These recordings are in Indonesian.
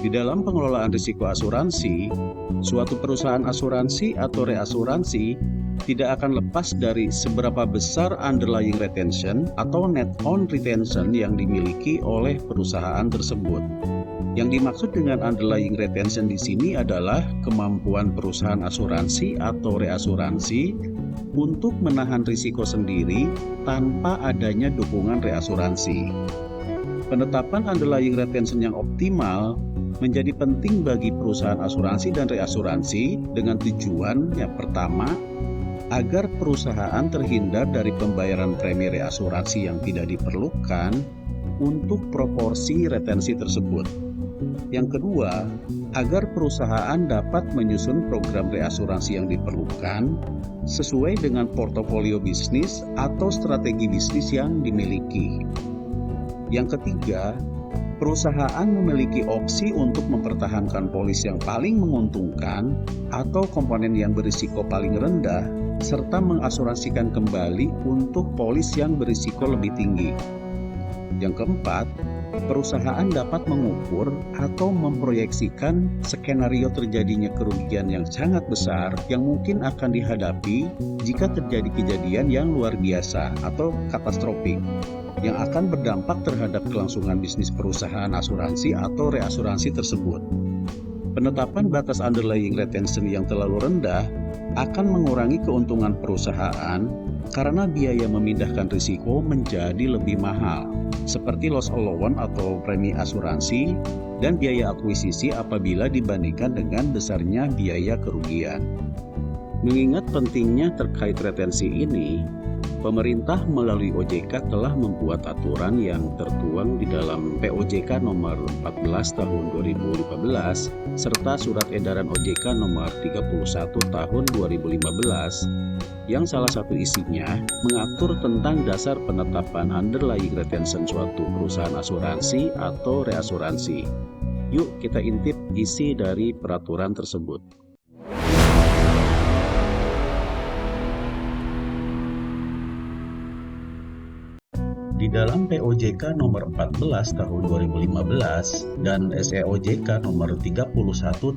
Di dalam pengelolaan risiko asuransi, suatu perusahaan asuransi atau reasuransi tidak akan lepas dari seberapa besar underlying retention atau net on retention yang dimiliki oleh perusahaan tersebut. Yang dimaksud dengan underlying retention di sini adalah kemampuan perusahaan asuransi atau reasuransi untuk menahan risiko sendiri tanpa adanya dukungan reasuransi. Penetapan underlying retention yang optimal menjadi penting bagi perusahaan asuransi dan reasuransi dengan tujuan yang pertama, agar perusahaan terhindar dari pembayaran premi reasuransi yang tidak diperlukan untuk proporsi retensi tersebut. Yang kedua, agar perusahaan dapat menyusun program reasuransi yang diperlukan sesuai dengan portofolio bisnis atau strategi bisnis yang dimiliki. Yang ketiga, perusahaan memiliki opsi untuk mempertahankan polis yang paling menguntungkan atau komponen yang berisiko paling rendah, serta mengasuransikan kembali untuk polis yang berisiko lebih tinggi. Yang keempat, perusahaan dapat mengukur atau memproyeksikan skenario terjadinya kerugian yang sangat besar yang mungkin akan dihadapi jika terjadi kejadian yang luar biasa atau katastrofik yang akan berdampak terhadap kelangsungan bisnis perusahaan asuransi atau reasuransi tersebut. Penetapan batas underlying retention yang terlalu rendah akan mengurangi keuntungan perusahaan karena biaya memindahkan risiko menjadi lebih mahal, seperti loss allowance atau premi asuransi dan biaya akuisisi apabila dibandingkan dengan besarnya biaya kerugian. Mengingat pentingnya terkait retensi ini, pemerintah melalui OJK telah membuat aturan yang tertuang di dalam POJK nomor 14 tahun 2015 serta surat edaran OJK nomor 31 tahun 2015 yang salah satu isinya mengatur tentang dasar penetapan underlying retention suatu perusahaan asuransi atau reasuransi. Yuk kita intip isi dari peraturan tersebut. Di dalam POJK nomor 14 tahun 2015 dan SEOJK nomor 31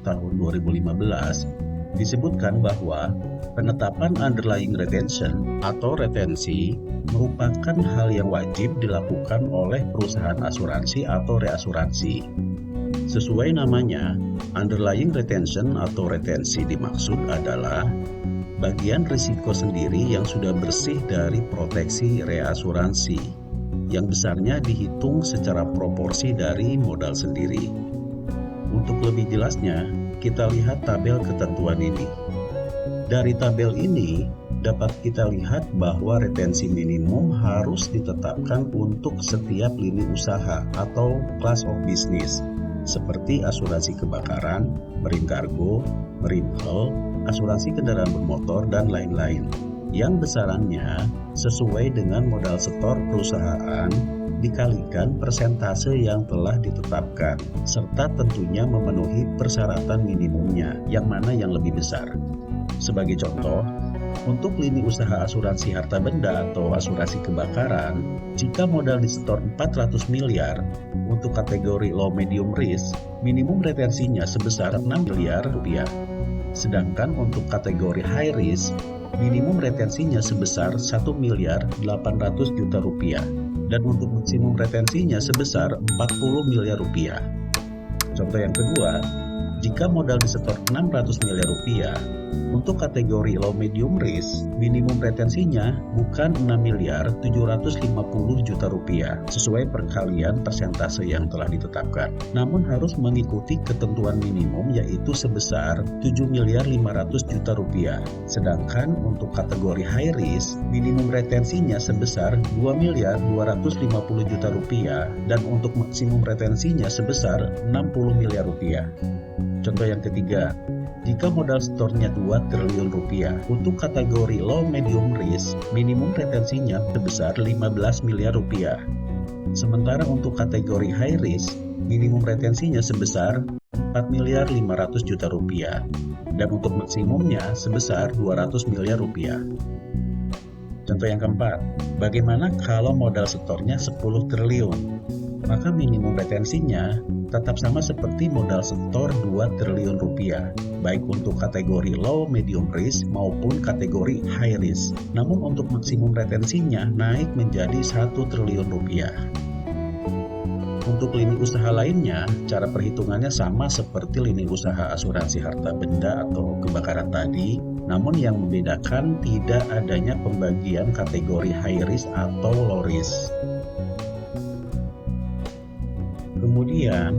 tahun 2015 disebutkan bahwa penetapan underlying retention atau retensi merupakan hal yang wajib dilakukan oleh perusahaan asuransi atau reasuransi. Sesuai namanya, underlying retention atau retensi dimaksud adalah bagian risiko sendiri yang sudah bersih dari proteksi reasuransi, yang besarnya dihitung secara proporsi dari modal sendiri. Untuk lebih jelasnya, kita lihat tabel ketentuan ini. Dari tabel ini, dapat kita lihat bahwa retensi minimum harus ditetapkan untuk setiap lini usaha atau class of business, seperti asuransi kebakaran, marine cargo, marine hull, asuransi kendaraan bermotor, dan lain-lain, yang besarannya sesuai dengan modal setor perusahaan dikalikan persentase yang telah ditetapkan, serta tentunya memenuhi persyaratan minimumnya, yang mana yang lebih besar. Sebagai contoh, untuk lini usaha asuransi harta benda atau asuransi kebakaran, jika modal disetor 400 miliar, untuk kategori low medium risk, minimum retensinya sebesar 6 miliar rupiah. Sedangkan untuk kategori high risk, minimum retensinya sebesar 1 miliar 800 juta rupiah dan untuk maksimum retensinya sebesar 40 miliar rupiah. Contoh yang kedua, jika modal disetor 600 miliar rupiah, untuk kategori low medium risk, minimum retensinya bukan 6 miliar 750 juta rupiah sesuai perkalian persentase yang telah ditetapkan, namun harus mengikuti ketentuan minimum yaitu sebesar 7 miliar 500 juta rupiah. Sedangkan untuk kategori high risk, minimum retensinya sebesar 2 miliar 250 juta rupiah dan untuk maksimum retensinya sebesar 60 miliar rupiah. Contoh yang ketiga, jika modal setornya 2 triliun rupiah, untuk kategori low medium risk, minimum retensinya sebesar 15 miliar rupiah. Sementara untuk kategori high risk, minimum retensinya sebesar 4 miliar 500 juta rupiah. Dan untuk maksimumnya sebesar 200 miliar rupiah. Contoh yang keempat, bagaimana kalau modal setornya 10 triliun? Maka minimum retensinya tetap sama seperti modal setor 2 triliun rupiah, baik untuk kategori low medium risk maupun kategori high risk. Namun untuk maksimum retensinya naik menjadi 1 triliun rupiah. Untuk lini usaha lainnya, cara perhitungannya sama seperti lini usaha asuransi harta benda atau kebakaran tadi, namun yang membedakan tidak adanya pembagian kategori high risk atau low risk. Kemudian,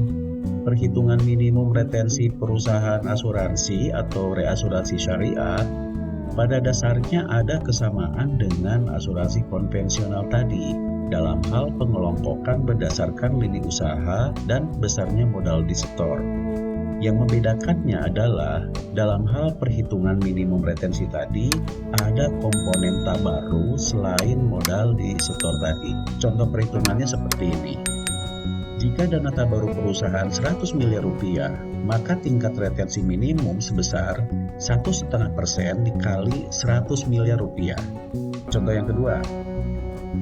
perhitungan minimum retensi perusahaan asuransi atau reasuransi syariah pada dasarnya ada kesamaan dengan asuransi konvensional tadi dalam hal pengelompokan berdasarkan lini usaha dan besarnya modal disetor. Yang membedakannya adalah dalam hal perhitungan minimum retensi tadi ada komponen tabaru selain modal disetor tadi. Contoh perhitungannya seperti ini. Jika dana tabaru perusahaan 100 miliar rupiah, maka tingkat retensi minimum sebesar 1,5% dikali 100 miliar rupiah. Contoh yang kedua,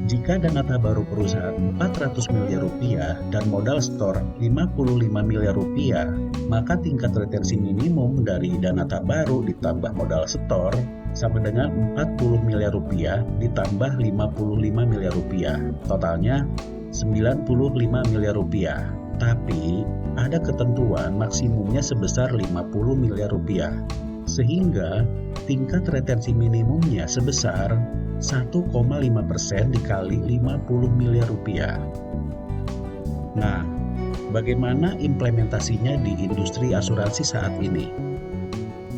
jika dana tabaru perusahaan 400 miliar rupiah dan modal setor 55 miliar rupiah, maka tingkat retensi minimum dari dana tabaru ditambah modal setor sama dengan 40 miliar rupiah ditambah 55 miliar rupiah. Totalnya 95 miliar rupiah. Tapi ada ketentuan maksimumnya sebesar 50 miliar rupiah. Sehingga tingkat retensi minimumnya sebesar 1,5% dikali 50 miliar rupiah. Nah, bagaimana implementasinya di industri asuransi saat ini?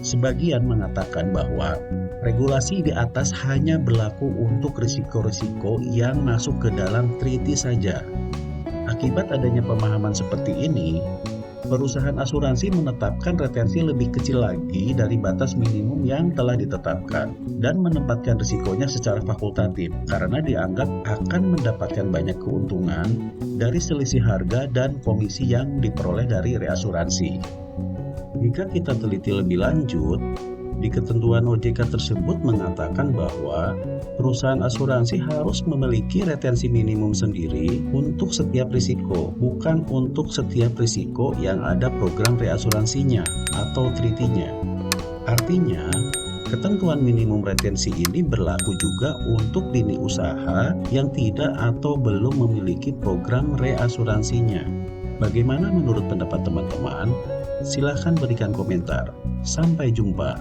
Sebagian mengatakan bahwa regulasi di atas hanya berlaku untuk risiko-risiko yang masuk ke dalam treaty saja. Akibat adanya pemahaman seperti ini, perusahaan asuransi menetapkan retensi lebih kecil lagi dari batas minimum yang telah ditetapkan dan menempatkan risikonya secara fakultatif karena dianggap akan mendapatkan banyak keuntungan dari selisih harga dan komisi yang diperoleh dari reasuransi. Jika kita teliti lebih lanjut, di ketentuan OJK tersebut mengatakan bahwa perusahaan asuransi harus memiliki retensi minimum sendiri untuk setiap risiko, bukan untuk setiap risiko yang ada program reasuransinya atau treaty-nya. Artinya, ketentuan minimum retensi ini berlaku juga untuk lini usaha yang tidak atau belum memiliki program reasuransinya. Bagaimana menurut pendapat teman-teman? Silahkan berikan komentar. Sampai jumpa.